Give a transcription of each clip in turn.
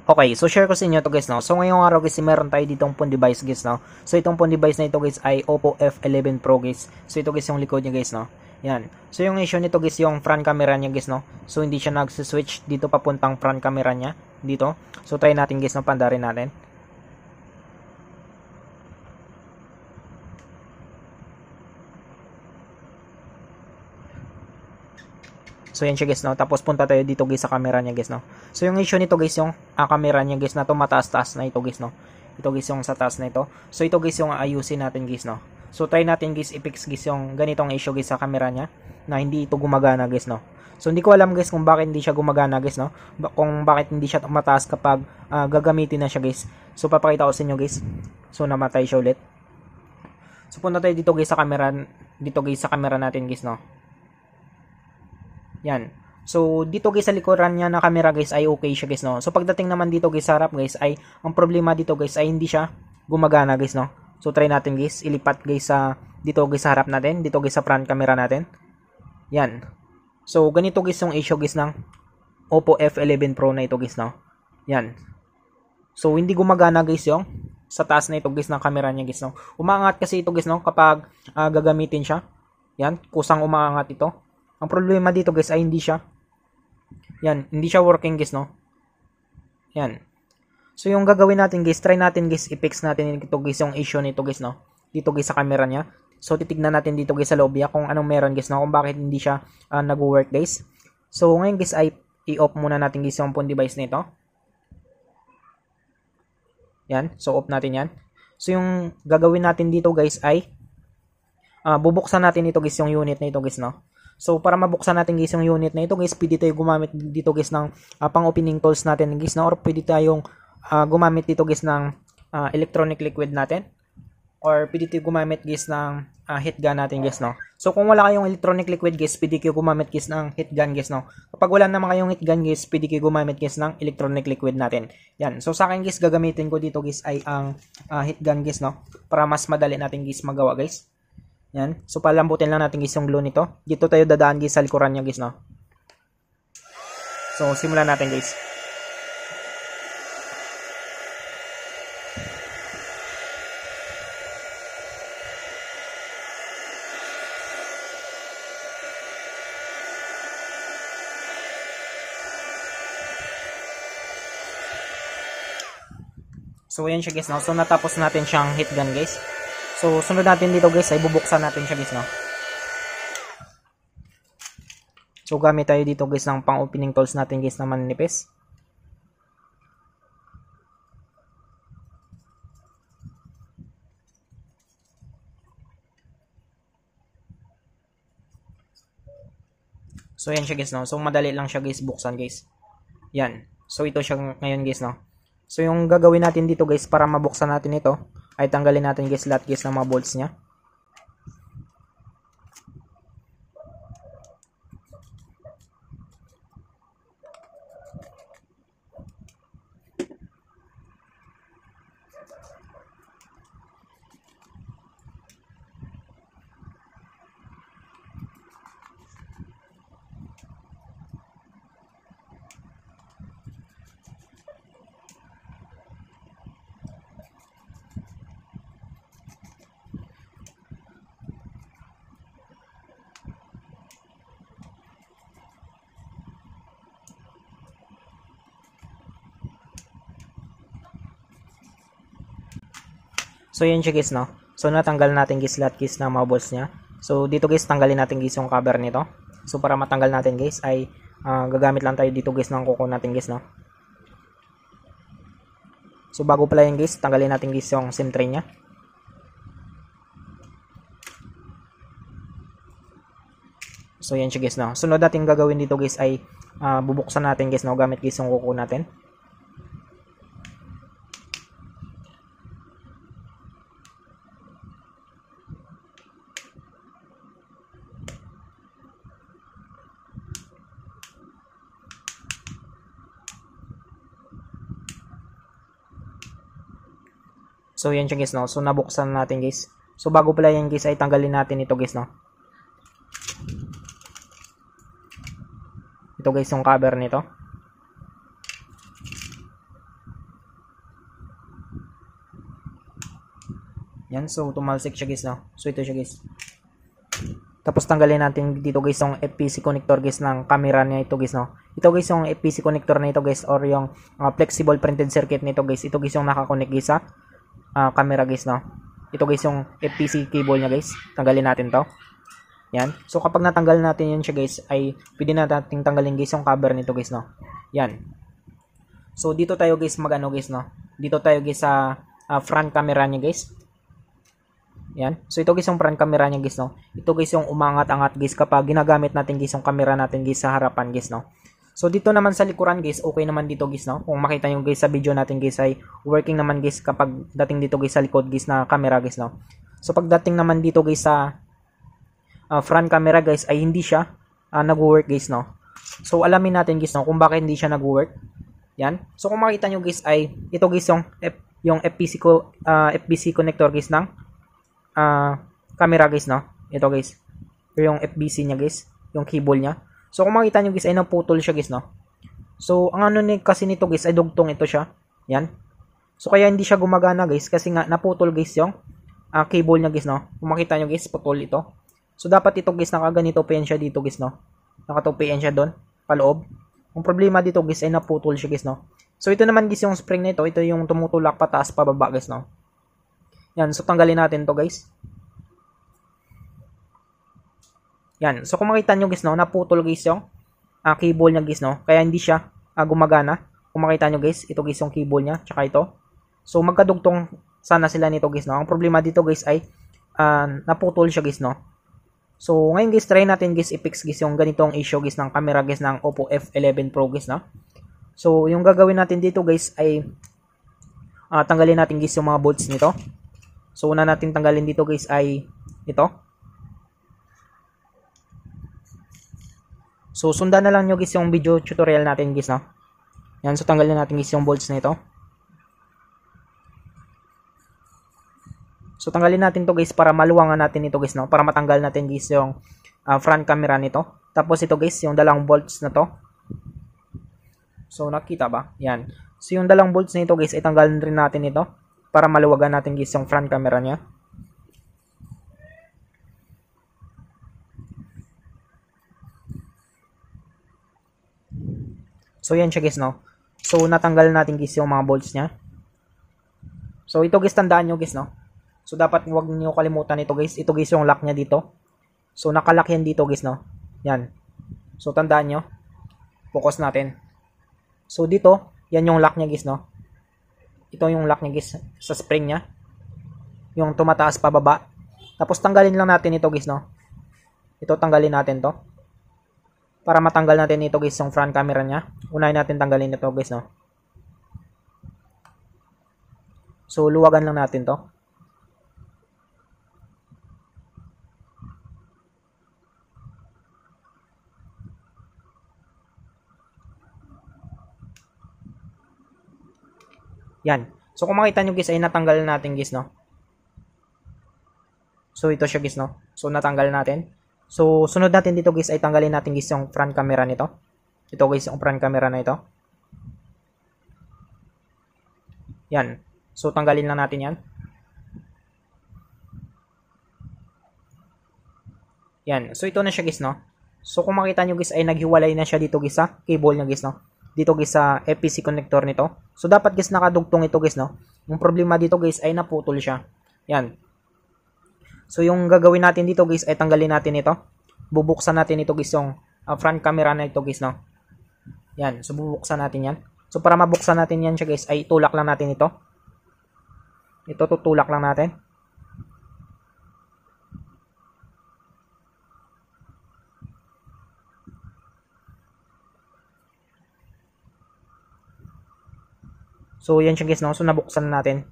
Okay, so share ko sa inyo to guys, no. So ngayong araw guys, meron tayo ditong phone device guys, no. So itong phone device na ito guys ay Oppo F11 Pro guys. So ito guys yung likod niya guys, no. Yan. So yung issue nito guys yung front camera niya guys, no. So hindi siya nagsi-switch dito papuntang front camera niya dito. So try natin guys, no, pandarin natin. So yan siya guys, no. Tapos punta tayo dito guys sa camera niya guys, no. So yung issue nito guys yung camera niya guys na to, mataas-taas na ito guys, no. Ito guys yung sa taas na ito. So ito guys yung ayusin natin guys, no. So try natin guys i-fix guys yung ganitong issue guys sa camera niya na hindi ito gumagana guys, no. So hindi ko alam guys kung bakit hindi siya gumagana guys, no. Kung bakit hindi siya mataas kapag gagamitin na siya guys. So papakita ko sa inyo guys. So namatay siya ulit. So punta tayo dito guys sa camera, dito guys sa camera natin guys, no. Yan. So, dito guys sa likuran niya na camera guys ay okay siya guys, no. So, pagdating naman dito guys sa harap guys ay, ang problema dito guys ay hindi siya gumagana guys, no. So, try natin guys, ilipat guys sa, dito guys sa harap natin, dito guys sa front camera natin. Yan. So, ganito guys yung issue guys ng Oppo F11 Pro na ito guys, no. Yan. So, hindi gumagana guys yung sa taas na ito guys ng camera niya guys, no. Umaangat kasi ito guys, no, kapag gagamitin siya. Yan, kusang umaangat ito. Ang problema dito guys ay hindi siya. Yan, hindi siya working guys, no. Yan. So yung gagawin natin guys, try natin guys, i-fix natin ito guys yung issue nito guys, no. Dito guys sa camera niya. So titignan natin dito guys sa loob niya kung anong meron guys, no, kung bakit hindi siya nag-work guys. So ngayon guys ay i-off muna natin guys yung phone device nito. Yan, so off natin yan. So yung gagawin natin dito guys ay bubuksan natin ito guys yung unit na ito guys, no. So, para mabuksan natin guys yung unit na ito guys, pwede tayo gumamit dito guys ng pang-opening tools natin guys, na, or pwede tayong gumamit dito guys ng electronic liquid natin, or pwede tayo gumamit guys ng heat gun natin guys, no. So, kung wala kayong electronic liquid guys, pwede kayo gumamit guys ng heat gun guys, no. Kapag wala naman kayong heat gun guys, pwede kayo gumamit guys ng electronic liquid natin. Yan. So, sa akin guys, gagamitin ko dito guys ay ang heat gun guys, no, para mas madali natin guys magawa guys. Yan. So, palambutin lang natin guys yung glue nito. Dito tayo dadaan guys sa likuran niya guys, no. So, simulan natin guys. So, ayan siya guys, no. So, natapos natin siyang heat gun guys. So, sunod natin dito guys ay bubuksan natin siya guys, no. So, gamit tayo dito guys ng pang-opening tools natin guys na manipis. So, yan siya guys, no. So, madali lang siya guys buksan guys. Yan. So, ito siya ngayon guys, no. So, yung gagawin natin dito guys para mabuksan natin ito ay tanggalin natin guys lahat guys ng mga bolts niya. So, yan siya guys, no. So, natanggal natin guys lahat guys ng mga bolts niya. So, dito guys, tanggalin natin guys yung cover nito. So, para matanggal natin guys ay gagamit lang tayo dito guys ng kuko natin guys, no. So, bago pala yan guys, tanggalin natin guys yung SIM tray niya. So, yan siya guys, no. Sunod natin gagawin dito guys ay bubuksan natin guys, no, gamit guys yung kuko natin. So, yan siya guys, no. So, nabuksan natin guys. So, bago pala yan guys ay tanggalin natin ito guys, no. Ito guys yung cover nito. Yan, so tumalsik siya guys, no. So ito siya guys. Tapos tanggalin natin dito guys yung FPC connector guys ng camera niya ito guys, no. Ito guys yung FPC connector na ito guys, or yung flexible printed circuit nito guys. Ito guys yung nakakonect guys sa camera guys, no. Ito guys yung FPC cable niya guys. Tanggalin natin to. Yan. So kapag natanggal natin yun siya guys, ay pwede na nating tanggalin guys yung cover nito guys, no. Yan. So dito tayo guys magano guys, no. Dito tayo guys sa front camera niya guys. Yan. So ito guys yung front camera niya guys, no. Ito guys yung umangat-angat guys kapag ginagamit natin guys yung camera natin guys sa harapan guys, no. So dito naman sa likuran guys, okay naman dito guys, no. Kung makita nyo guys sa video natin guys ay working naman guys kapag dating dito guys sa likod guys na camera guys, no. So pagdating naman dito guys sa front camera guys ay hindi siya nag-work guys, no. So alamin natin guys, no, kung bakit hindi siya nag-work. Yan. So kung makita nyo guys ay ito guys yung FPC connector guys ng camera guys, no. Ito guys. Yung FBC niya guys, yung cable niya. So kung makita nyo guys ay naputol siya guys, no. So ang ano kasi nito guys ay dugtong ito siya. Yan. So kaya hindi siya gumagana guys kasi nga naputol guys yung cable niya guys, no. Kung makita nyo guys, putol ito. So dapat ito guys nakaganito pa yan siya dito guys, no. Nakatupian siya doon paloob. Ang problema dito guys ay naputol siya guys, no. So ito naman guys yung spring nito, ito yung tumutulak pataas pababa guys, no. Yan, so tanggalin natin to guys. Yan, so kung makita nyo guys, no, naputol guys yung cable niya guys, no. Kaya hindi siya gumagana. Kung makita nyo guys, ito guys yung cable niya, tsaka ito. So magkadugtong sana sila nito guys, no. Ang problema dito guys ay naputol siya guys, no. So ngayon guys, try natin guys i-fix guys yung ganitong issue guys ng camera guys ng Oppo F11 Pro guys, no. So yung gagawin natin dito guys ay tanggalin natin guys yung mga bolts nito. So una natin tanggalin dito guys ay ito. So sundan na lang nyo guys yung video tutorial natin guys, no. Yan, so tanggalin natin guys yung bolts na ito. So tanggalin natin to guys para maluwangan natin ito guys, no. Para matanggal natin guys yung front camera nito. Tapos ito guys yung dalang bolts na to. So nakita ba? Yan. So yung dalang bolts nito guys ay tanggalin rin natin ito para maluwagan natin guys yung front camera niya. So yan siya guys, no. So natanggal natin guys yung mga bolts niya. So ito guys, tandaan nyo guys, no. So dapat huwag niyo kalimutan ito guys. Ito guys yung lock niya dito. So nakalock yan dito guys, no. Yan. So tandaan nyo. Focus natin. So dito, yan yung lock niya guys, no. Ito yung lock niya guys sa spring niya. Yung tumataas pababa. Tapos tanggalin lang natin ito guys, no. Ito tanggalin natin to. Para matanggal natin ito guys yung front camera niya. Unahin natin tanggalin ito guys, no. So luwagan lang natin to. Yan. So kung makita nyo guys ay natanggal natin guys, no. So ito siya guys, no. So natanggal natin. So sunod natin dito guys ay tanggalin natin guys yung front camera nito. Ito guys yung front camera na ito. Yan. So tanggalin lang natin yan. Yan. So ito na siya guys, no. So kung makita nyo guys ay naghiwalay na siya dito guys sa cable niya guys, no. Dito guys sa FPC connector nito. So dapat guys nakadugtong ito guys, no. Yung problema dito guys ay naputol siya. Yan. So yung gagawin natin dito guys ay tanggalin natin ito. Bubuksan natin ito guys yung front camera na ito guys, no. Yan. So bubuksan natin yan. So para mabuksan natin yan siya guys ay tulak lang natin ito. Ito tutulak lang natin. So yan siya guys, no. So nabuksan na natin.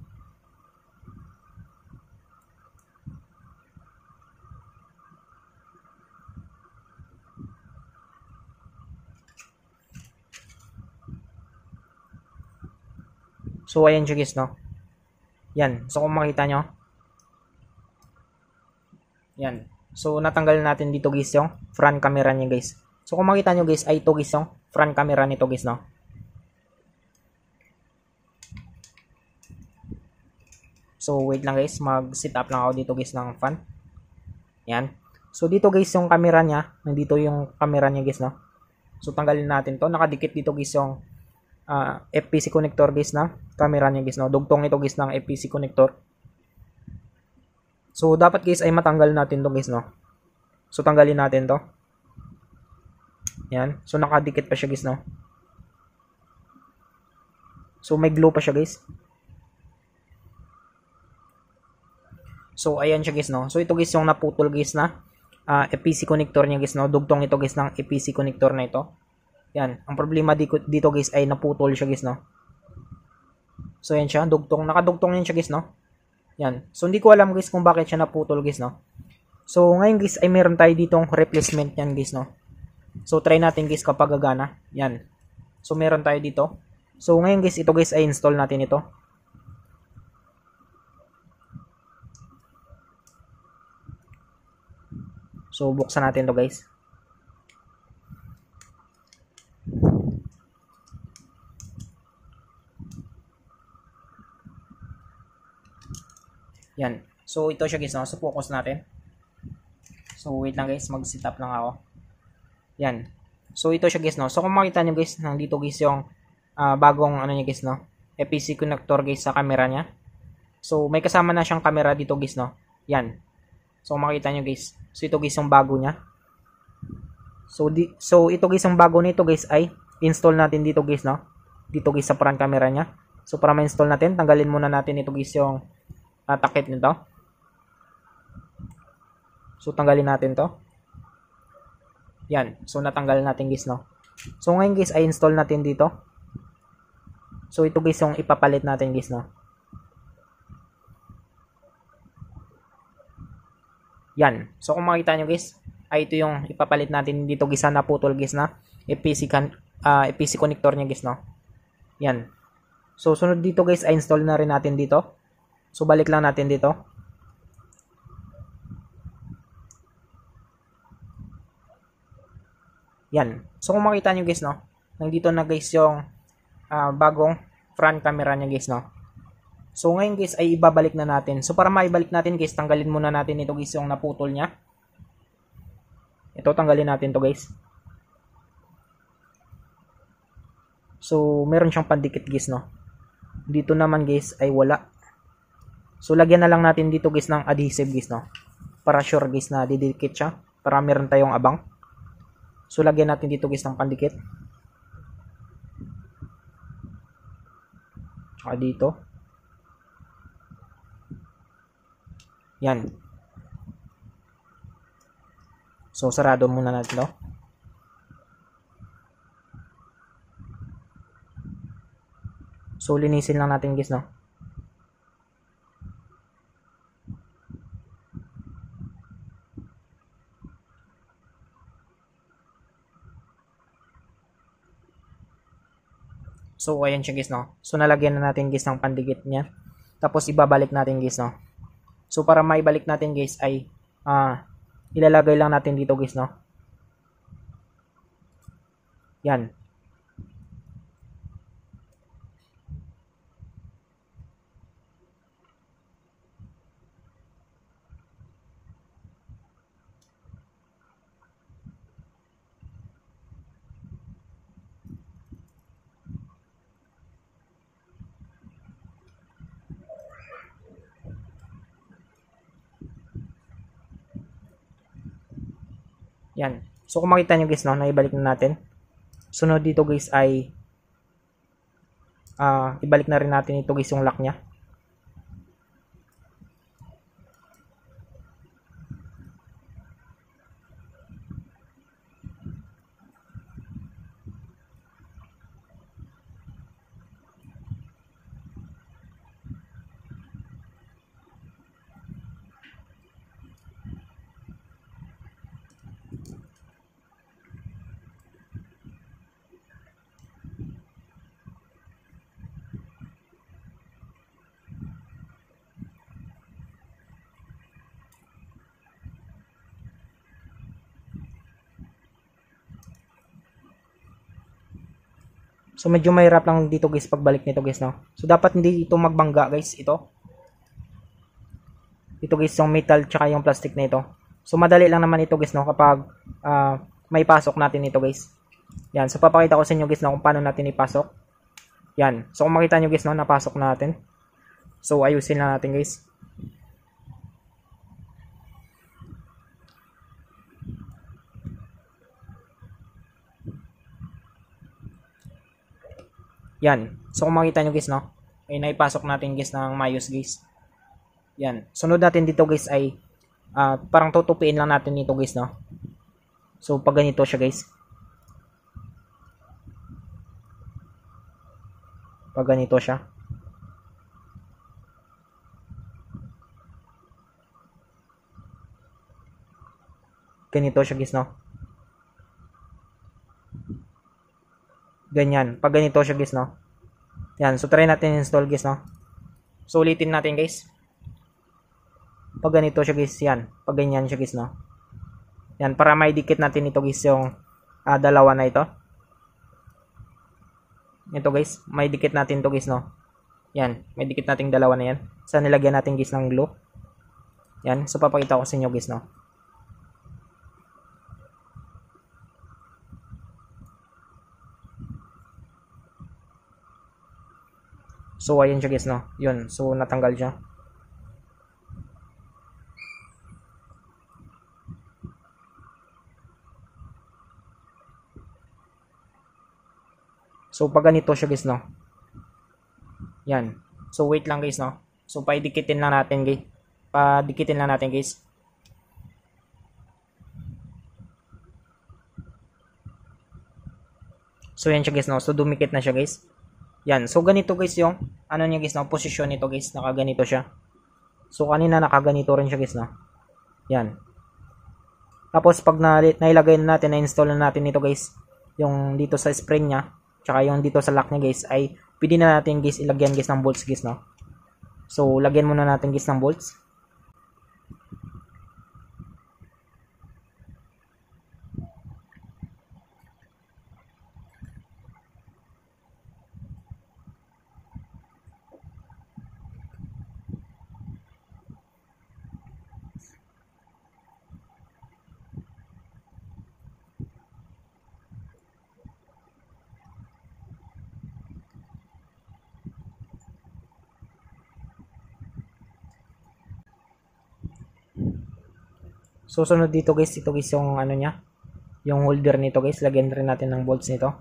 So ayan siya guys, no. Yan. So kung makita nyo. Yan. So natanggal natin dito guys yung front camera niya guys. So kung makita nyo guys ay ito guys yung front camera nito guys, no. So wait lang guys, mag-set up lang ako dito guys ng fan. Yan. So dito guys yung camera niya, nandito yung camera niya guys, no. So tanggalin natin 'to. Nakadikit dito guys yung FPC connector guys na camera niya guys, no. Dugtong ito guys ng FPC connector. So dapat guys ay matanggal natin 'to guys, no. So tanggalin natin 'to. Yan. So nakadikit pa siya guys, no. So may glue pa siya guys. So ayan siya guys, no. So ito guys yung naputol guys na FPC connector niya guys, no. Dugtong ito guys ng FPC connector na ito. Yan. Ang problema dito guys ay naputol siya guys, no. So yan siya, dugtong, nakadugtong yan siya guys, no. Yan. So hindi ko alam guys kung bakit siya naputol guys, no. So ngayon guys ay meron tayo ditong replacement yan guys, no. So try natin guys kapag gagana. Yan. So meron tayo dito. So ngayon guys, ito guys ay install natin ito. So buksan natin to guys. Yan. So ito siya guys, no? So focus natin. So wait lang guys, mag-set up lang ako. Yan. So ito siya guys, no? So kung makita nyo guys, nandito guys yung bagong ano niya guys, no? FPC connector guys sa camera niya. So may kasama na siyang camera dito guys, no? Yan. So kung makita nyo guys. So ito guys yung bago niya. So ito guys yung bago nito guys ay install natin dito guys, no? Dito guys sa front camera niya. So para ma-install natin, tanggalin muna natin ito guys yung takip nito. So tanggalin natin to. Yan. So natanggal natin guys, no? So ngayon guys ay install natin dito. So ito guys yung ipapalit natin guys, no? Yan. So kung makita nyo guys, ay ito yung ipapalit natin dito guys na naputol guys na FPC connector niya guys, no? Yan. So sunod dito guys ay install na rin natin dito. So balik lang natin dito. Yan. So kung makita nyo guys, no, nandito na guys yung bagong front camera niya guys, no. So ngayon guys ay ibabalik na natin. So para maibalik natin guys, tanggalin muna natin ito guys yung naputol niya. Ito tanggalin natin to guys. So meron siyang pandikit guys, no. Dito naman guys ay wala. So lagyan na lang natin dito guys ng adhesive guys, no. Para sure guys na didikit siya, para meron tayong abang. So lagyan natin dito guys ng pandikit. Tsaka dito. Yan. So sarado muna natin 'to. So linisin lang natin guys, no. So ayan siya guys, no. So nalagyan na natin guys ng pandikit niya. Tapos ibabalik natin guys, no. So para maibalik natin guys ay ilalagay lang natin dito guys, no. Yan. Yan. So kung makita nyo guys, no, naibalik na natin. Sunod dito guys ay ibalik na rin natin ito guys yung lock niya. So medyo mahirap lang dito guys pagbalik nito guys, no. So dapat hindi ito magbangga guys, ito. ito guys yung metal tsaka yung plastic na ito. So madali lang naman ito guys no kapag may pasok natin ito guys. Yan, so papakita ko sa inyo guys no kung paano natin ipasok. Yan. So kung makita nyo guys no napasok natin. So ayusin na natin guys. Yan. So kung makita nyo guys no, ay naipasok natin guys ng mayos guys. Yan. Sunod natin dito guys ay parang tutupiin lang natin dito guys no. So pag ganito siya guys. Pag ganito siya. Ganito siya guys no. Ganyan. Pag ganito siya guys no. Yan. So try natin install guys no. So ulitin natin guys. Pag ganito siya guys. Yan. Pag ganyan siya guys no. Yan. Para may dikit natin ito guys yung dalawa na ito. Ito guys. May dikit natin ito guys no. Yan. May dikit nating dalawa na yan. Sa nilagyan natin guys ng glue. Yan. So papakita ko sa inyo guys no. So ayan siya guys no. Yun. So natanggal siya. So pag ganito siya guys no. Yan. So wait lang guys no. So paidikitin lang natin guys. Padikitin lang natin guys. So yan siya guys no. So dumikit na siya guys. Yan. So ganito guys yung ano niya guys no, posisyon nito guys, nakaganito siya. So kanina nakaganito rin siya guys no. Yan. Tapos pag nailagay na natin, na-install na natin ito guys, yung dito sa spring niya, tsaka yung dito sa lock niya guys, ay pwede na natin guys ilagyan guys ng bolts guys no. So lagyan muna natin guys ng bolts. So sunod dito guys, ito guys yung ano niya, yung holder nito guys, lagyan rin natin ng bolts nito.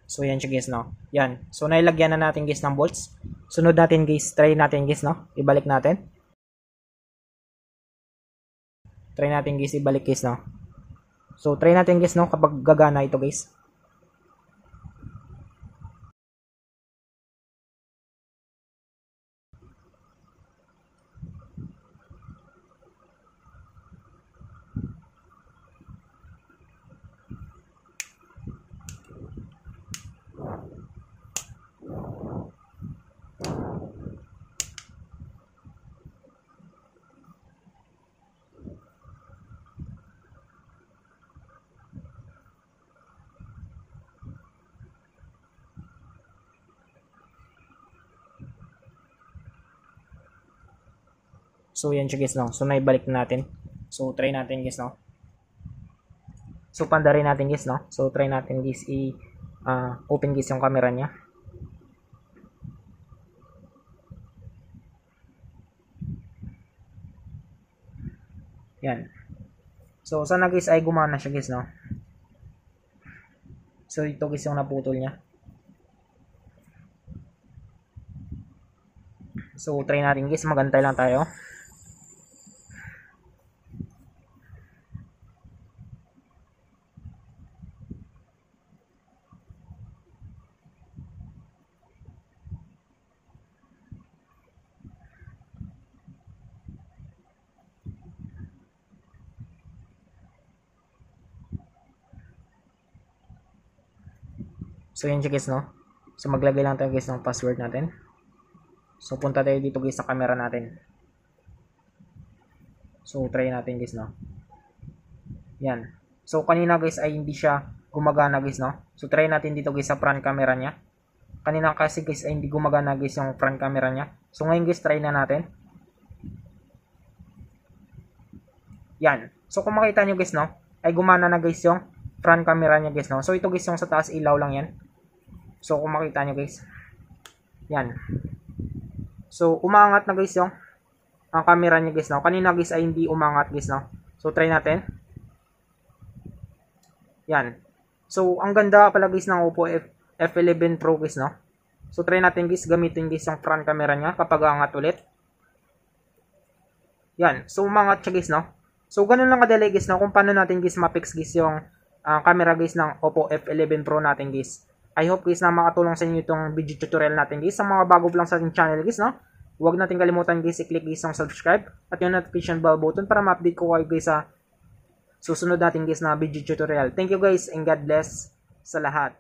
So yan siya guys no. Yan. So nailagyan na natin guys ng bolts. Sunod natin guys, try natin guys no. Ibalik natin. Try natin guys ibalik guys no. So try natin guys no kapag gagana ito guys. So yan siya guys no. So naibalik na natin. So try natin guys no. So panda rin natin guys no. So try natin guys open guys yung camera niya. Yan. So sana guys ay gumana siya guys no. So ito guys yung naputol niya. So try natin guys, magantay lang tayo. So yun siya guys no. So maglagay lang tayo guys ng password natin. So punta tayo dito guys sa camera natin. So try natin guys no. Yan. So kanina guys ay hindi siya gumagana guys, no? So try natin dito guys sa front camera niya. Kanina kasi guys ay hindi gumagana guys yung front camera niya. So ngayon guys try na natin. Yan. So kung makita nyo guys, no, ay gumana na guys yung front camera niya guys, no. So ito guys yung sa taas ilaw lang yan. So kung makita nyo guys. Yan. So umangat na guys yung ang camera niya guys, no. Kanina guys ay hindi umangat guys, no. So try natin. Yan. So ang ganda pala guys ng Oppo F11 Pro guys, no. So try natin guys gamitin guys yung front camera niya kapag angat ulit. Yan. So umangat siya guys, no. So ganun lang kadali guys, no, kung paano natin guys ma-fix guys yung camera guys ng Oppo F11 Pro natin guys. I hope guys na makatulong sa inyo itong video tutorial natin guys. Sa mga bago lang sa ating channel guys, no, huwag natin kalimutan guys i-click guys yung subscribe at yung notification bell button para ma-update ko kayo guys sa susunod natin guys na video tutorial. Thank you guys and God bless sa lahat.